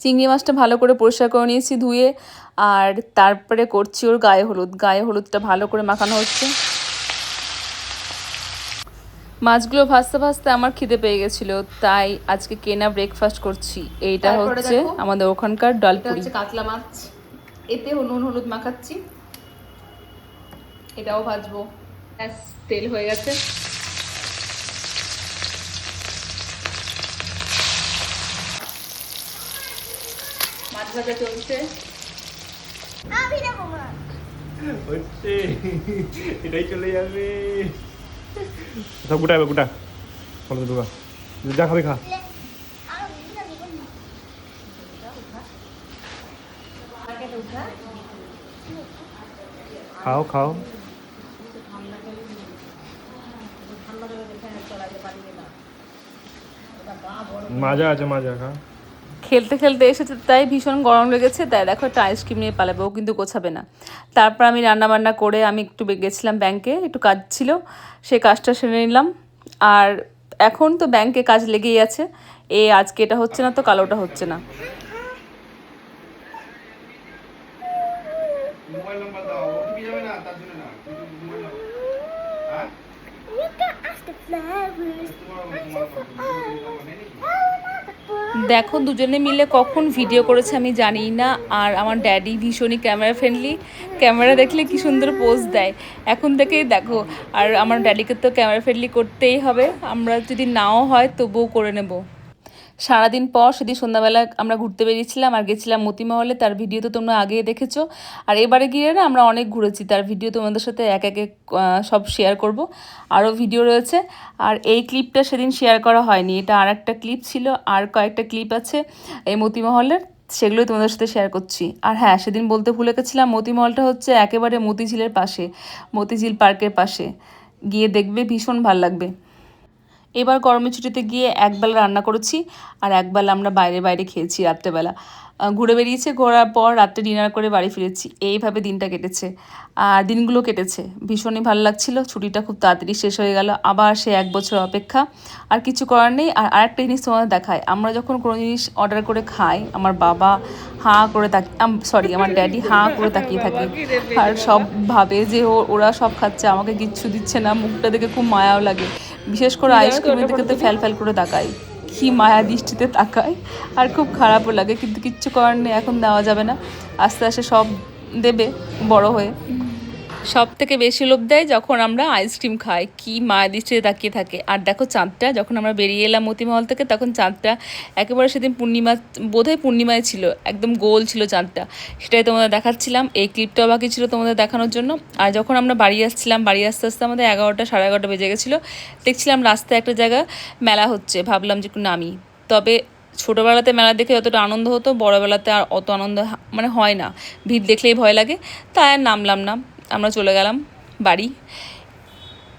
চিংড়ি মাছটা ভালো করে পরিষ্কার করে নিয়েছি ধুয়ে, আর তারপরে করছি ওর গায়ে হলুদটা ভালো করে মাখানো হচ্ছে। মাছগুলো ভাজতে ভাজতে আমার খিদে পেয়ে গেছিলো, তাই আজকে কেনা ব্রেকফাস্ট করছি। এইটা হচ্ছে আমাদের ওখানকার ডালপুরি, কাতলা মাছ, এতে নুন হলুদ মাখাচ্ছি। এটাও ভাজবো। তেল হয়ে গেছে, মাছ ভাজা চলছে। এটাই চলে যাবে। সব গোটা গোটা ঢোকা, যা খাবি খা। খাও খাও। মাজা আছে, মাজা খা। খেলতে খেলতে এসেছে তাই ভীষণ গরম লেগেছে, তাই দেখো একটা আইসক্রিম নিয়ে পালাবে, ও কিন্তু গোছাবে না। তারপর আমি রান্নাবান্না করে আমি একটু গেছিলাম ব্যাংকে, একটু কাজ ছিল, সেই কাজটা সেরে নিলাম। আর এখন তো ব্যাংকে কাজ লেগেই আছে, আজকে এটা হচ্ছে না তো কাল ওটা হচ্ছে না। দেখো দুজনে মিলে কখন ভিডিও করেছে আমি জানি না। আর আমার ড্যাডি ভীষণই ক্যামেরা ফ্রেন্ডলি, ক্যামেরা দেখলে কি সুন্দর পোজ দেয় এখন থেকেই দেখো। আর আমার ড্যাডিকে তো ক্যামেরা ফ্রেন্ডলি করতেই হবে, আমরা যদি নাও হয় তবুও করে নেব। সারাদিন পর সেদিন সন্ধ্যাবেলা আমরা ঘুরতে বেরিয়েছিলাম আর গেছিলাম মতিমহলে, তার ভিডিও তো তোমরা আগেই দেখেছো। আর এবারে গিয়ে না আমরা অনেক ঘুরেছি, তার ভিডিও তোমাদের সাথে এক একে সব শেয়ার করব। আরও ভিডিও রয়েছে, আর এই ক্লিপটা সেদিন শেয়ার করা হয়নি, এটা আর একটা ক্লিপ ছিল, আর কয়েকটা ক্লিপ আছে এই মতিমহলের, সেগুলোই তোমাদের সাথে শেয়ার করছি। আর হ্যাঁ, সেদিন বলতে ভুলে গেছিলাম, মতিমহলটা হচ্ছে একেবারে মতিঝিলের পাশে, মতিঝিল পার্কের পাশে, গিয়ে দেখবে ভীষণ ভালো লাগবে। এবার গরমের ছুটিতে গিয়ে একবেলা রান্না করেছি, আর একবেলা আমরা বাইরে বাইরে খেয়েছি রাত্রেবেলা। ঘুরে বেরিয়েছে, ঘোরার পর রাত্রে ডিনার করে বাড়ি ফিরেছি, এইভাবে দিনটা কেটেছে। আর দিনগুলো কেটেছে ভীষণই ভালো লাগছিল, ছুটিটা খুব তাড়াতাড়ি শেষ হয়ে গেল, আবার সে 1 বছর অপেক্ষা, আর কিছু করার নেই। আর আরেকটা জিনিস তোমাদের দেখায়, আমরা যখন কোনো জিনিস অর্ডার করে খাই, আমার বাবা হাঁ করে আমার ড্যাডি হাঁ করে তাকিয়ে থাকে, আর সব ভাবে যে ওরা সব খাচ্ছে, আমাকে কিচ্ছু দিচ্ছে না, মুখটা দেখে খুব মায়াও লাগে। বিশেষ করে আইসক্রিমের দিকে তো ফ্যাল ফ্যাল করে তাকাই, কি মায়া দৃষ্টিতে তাকায়, আর খুব খারাপও লাগে, কিন্তু কিচ্ছু করার নেই, এখন দেওয়া যাবে না, আস্তে আস্তে সব দেবে বড় হয়ে। সব থেকে বেশি লোভ দেয় যখন আমরা আইসক্রিম খাই, কি মায়া দৃষ্টিতে তাকিয়ে থাকে। আর দেখো চাঁদটা, যখন আমরা বেরিয়ে এলাম মতিমহল থেকে, তখন চাঁদটা একেবারে সেদিন পূর্ণিমা, বোধহয় পূর্ণিমায় ছিল, একদম গোল ছিল চাঁদটা, সেটাই তোমাদের দেখাচ্ছিলাম। এই ক্লিপটাও বাকি ছিল তোমাদের দেখানোর জন্য। আর যখন আমরা বাড়ি আসছিলাম, বাড়ি আস্তে আস্তে আমাদের 11টা সাড়ে 11টা বেজে গেছিলো, দেখছিলাম রাস্তায় একটা জায়গা মেলা হচ্ছে, ভাবলাম যে একটু নামি। তবে ছোটোবেলাতে মেলা দেখে যতটা আনন্দ হতো, বড়োবেলাতে আর অত আনন্দ হয় না, ভিড় দেখলেই ভয় লাগে, তাই আর নামলাম না, আমরা চলে গেলাম বাড়ি।